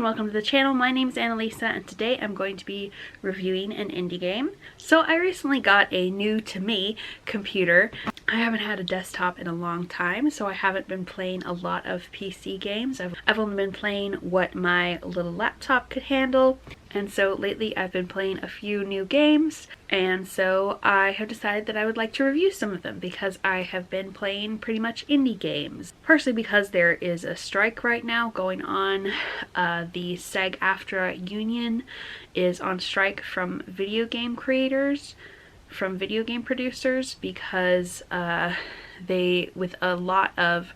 welcome to the channel. My name is Annalisa and today I'm going to be reviewing an indie game. So I recently got a new to me computer. I haven't had a desktop in a long time, so I haven't been playing a lot of PC games. I've only been playing what my little laptop could handle. And so lately I've been playing a few new games, and so I have decided that I would like to review some of them because I have been playing pretty much indie games. Partially because there is a strike right now going on. The SAG-AFTRA union is on strike from video game creators, from video game producers, because with a lot of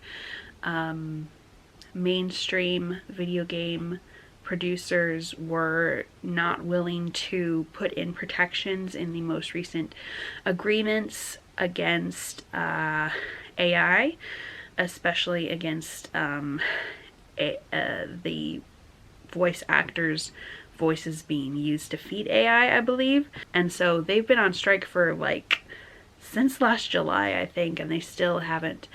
mainstream video game producers were not willing to put in protections in the most recent agreements against AI, especially against the voice actors' voices being used to feed AI, I believe. And so they've been on strike for since last July, I think, and they still haven't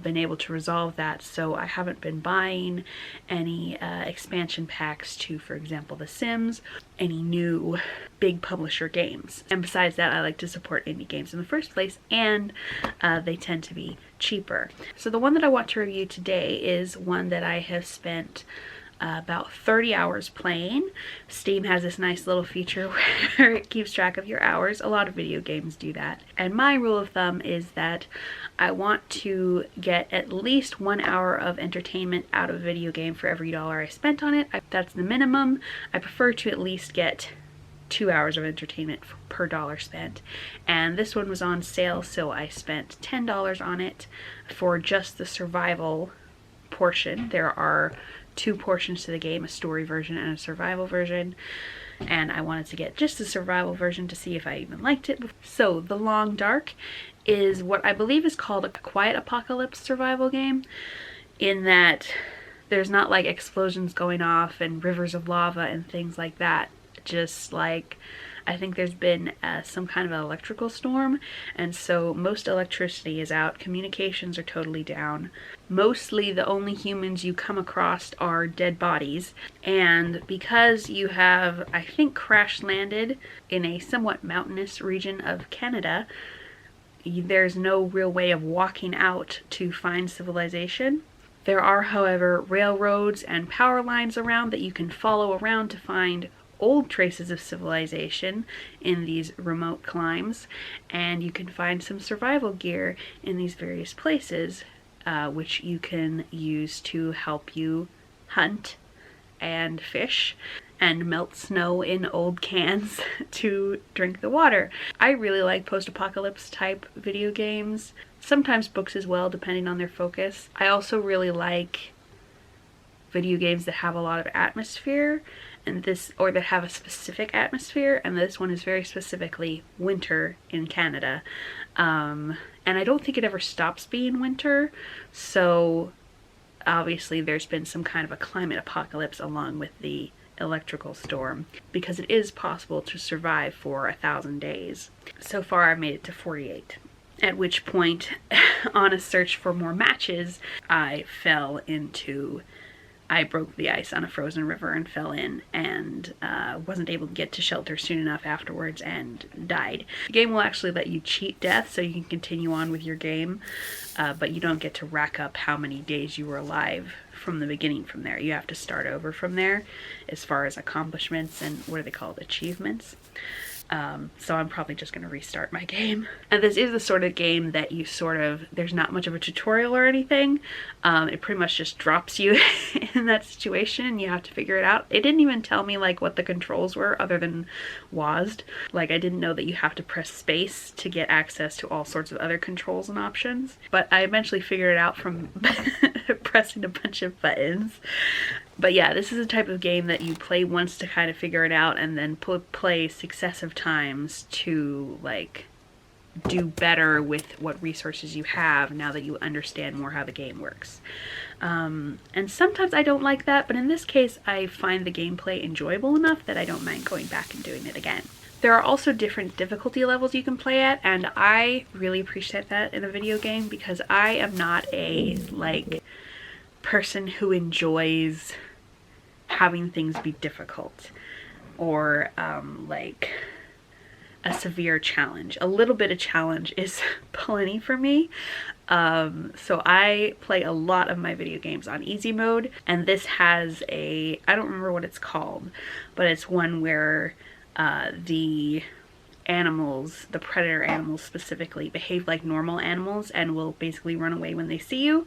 been able to resolve that. So I haven't been buying any expansion packs to, for example, The Sims, any new big publisher games. And besides that, I like to support indie games in the first place, and they tend to be cheaper. So the one that I want to review today is one that I have spent about 30 hours playing. Steam has this nice little feature where it keeps track of your hours. A lot of video games do that. And my rule of thumb is that I want to get at least 1 hour of entertainment out of a video game for every dollar I spent on it. That's the minimum. I prefer to at least get 2 hours of entertainment per dollar spent. And this one was on sale, so I spent $10 on it for just the survival portion. There are two portions to the game, a story version and a survival version, and I wanted to get just the survival version to see if I even liked it. So The Long Dark is what I believe is called a quiet apocalypse survival game, in that there's not like explosions going off and rivers of lava and things like that. Just like, I think there's been some kind of an electrical storm, and so most electricity is out, communications are totally down. Mostly the only humans you come across are dead bodies, and because you have, I think, crash landed in a somewhat mountainous region of Canada, there's no real way of walking out to find civilization. There are, however, railroads and power lines around that you can follow around to find old traces of civilization in these remote climes, and you can find some survival gear in these various places, which you can use to help you hunt and fish and melt snow in old cans to drink the water. I really like post-apocalypse type video games, sometimes books as well, depending on their focus. I also really like video games that have a lot of atmosphere, and that have a specific atmosphere, and this one is very specifically winter in Canada. And I don't think it ever stops being winter, so obviously there's been some kind of a climate apocalypse along with the electrical storm, because it is possible to survive for 1,000 days. So far I've made it to 48. At which point, on a search for more matches, I broke the ice on a frozen river and fell in, and wasn't able to get to shelter soon enough afterwards and died. The game will actually let you cheat death so you can continue on with your game, but you don't get to rack up how many days you were alive from the beginning from there. You have to start over from there as far as accomplishments and what are they called, achievements. So I'm probably just going to restart my game. And this is the sort of game that there's not much of a tutorial or anything. It pretty much just drops you in that situation and you have to figure it out. It didn't even tell me what the controls were other than WASD. I didn't know that you have to press space to get access to all sorts of other controls and options. But I eventually figured it out from pressing a bunch of buttons. But yeah, this is a type of game that you play once to kind of figure it out, and then play successive times to do better with what resources you have now that you understand more how the game works. And sometimes I don't like that, but in this case I find the gameplay enjoyable enough that I don't mind going back and doing it again. There are also different difficulty levels you can play at, and I really appreciate that in a video game because I am not a person who enjoys having things be difficult or like a severe challenge. A little bit of challenge is plenty for me. So I play a lot of my video games on easy mode, and this has a, I don't remember what it's called, but it's one where the animals, the predator animals specifically, behave like normal animals and will basically run away when they see you,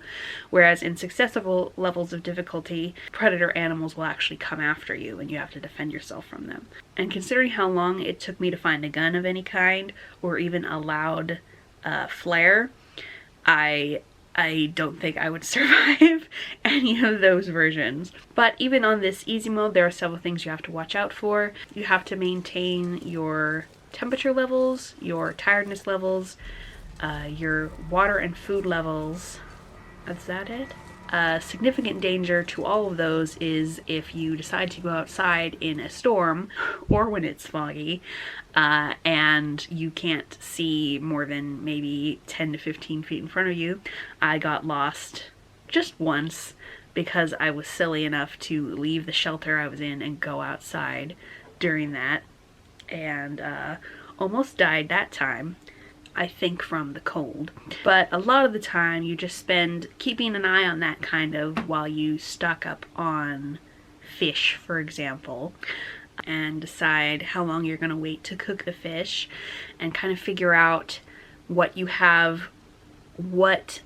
whereas in successive levels of difficulty, predator animals will actually come after you and you have to defend yourself from them. And considering how long it took me to find a gun of any kind or even a loud flare, I don't think I would survive any of those versions. But even on this easy mode, there are several things you have to watch out for. You have to maintain your temperature levels, your tiredness levels, your water and food levels. Is that it? Significant danger to all of those is if you decide to go outside in a storm or when it's foggy and you can't see more than maybe 10 to 15 feet in front of you. I got lost just once because I was silly enough to leave the shelter I was in and go outside during that, and almost died that time, I think from the cold. But a lot of the time you just spend keeping an eye on that kind of while you stock up on fish, for example, and decide how long you're going to wait to cook the fish and kind of figure out what you have, what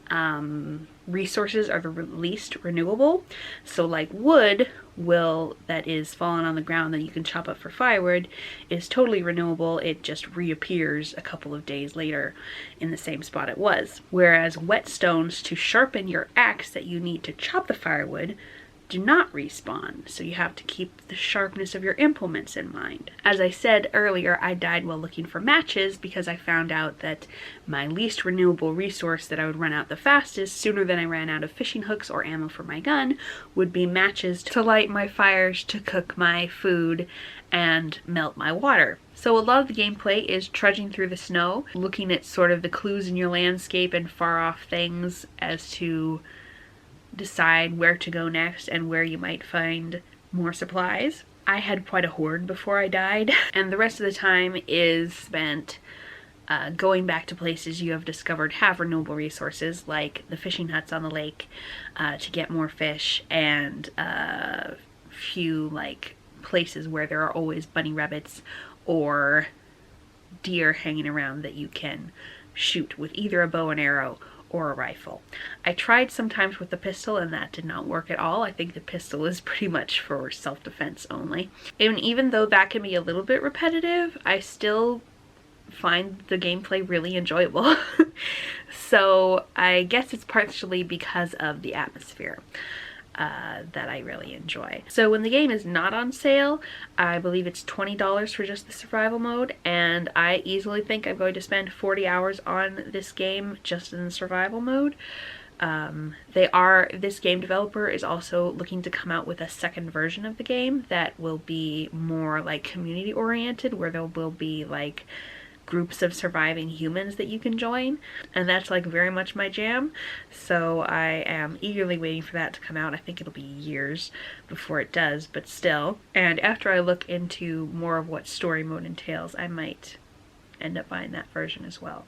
resources are the least renewable. So like wood that is fallen on the ground that you can chop up for firewood is totally renewable. It just reappears a couple of days later in the same spot it was. Whereas whetstones to sharpen your axe that you need to chop the firewood do not respawn, so you have to keep the sharpness of your implements in mind. As I said earlier, I died while looking for matches because I found out that my least renewable resource that I would run out the fastest, sooner than I ran out of fishing hooks or ammo for my gun, would be matches to light my fires, to cook my food, and melt my water. So a lot of the gameplay is trudging through the snow, looking at sort of the clues in your landscape and far off things as to decide where to go next and where you might find more supplies. I had quite a hoard before I died, and the rest of the time is spent going back to places you have discovered have renewable resources, like the fishing huts on the lake, to get more fish, and a few like places where there are always bunny rabbits or deer hanging around that you can shoot with either a bow and arrow or a rifle. I tried sometimes with the pistol and that did not work at all. I think the pistol is pretty much for self-defense only. And even though that can be a little bit repetitive, I still find the gameplay really enjoyable. So I guess it's partially because of the atmosphere that I really enjoy. So when the game is not on sale, I believe it's $20 for just the survival mode, and I easily think I'm going to spend 40 hours on this game just in the survival mode. This game developer is also looking to come out with a second version of the game that will be more like community oriented, where there will be like groups of surviving humans that you can join, and that's like very much my jam. So I am eagerly waiting for that to come out. I think it'll be years before it does, but still. And after I look into more of what story mode entails, I might end up buying that version as well.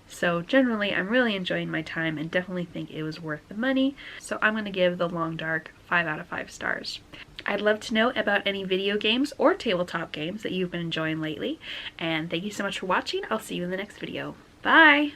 So generally, I'm really enjoying my time and definitely think it was worth the money. So I'm going to give The Long Dark 5 out of 5 stars. I'd love to know about any video games or tabletop games that you've been enjoying lately. And thank you so much for watching. I'll see you in the next video. Bye!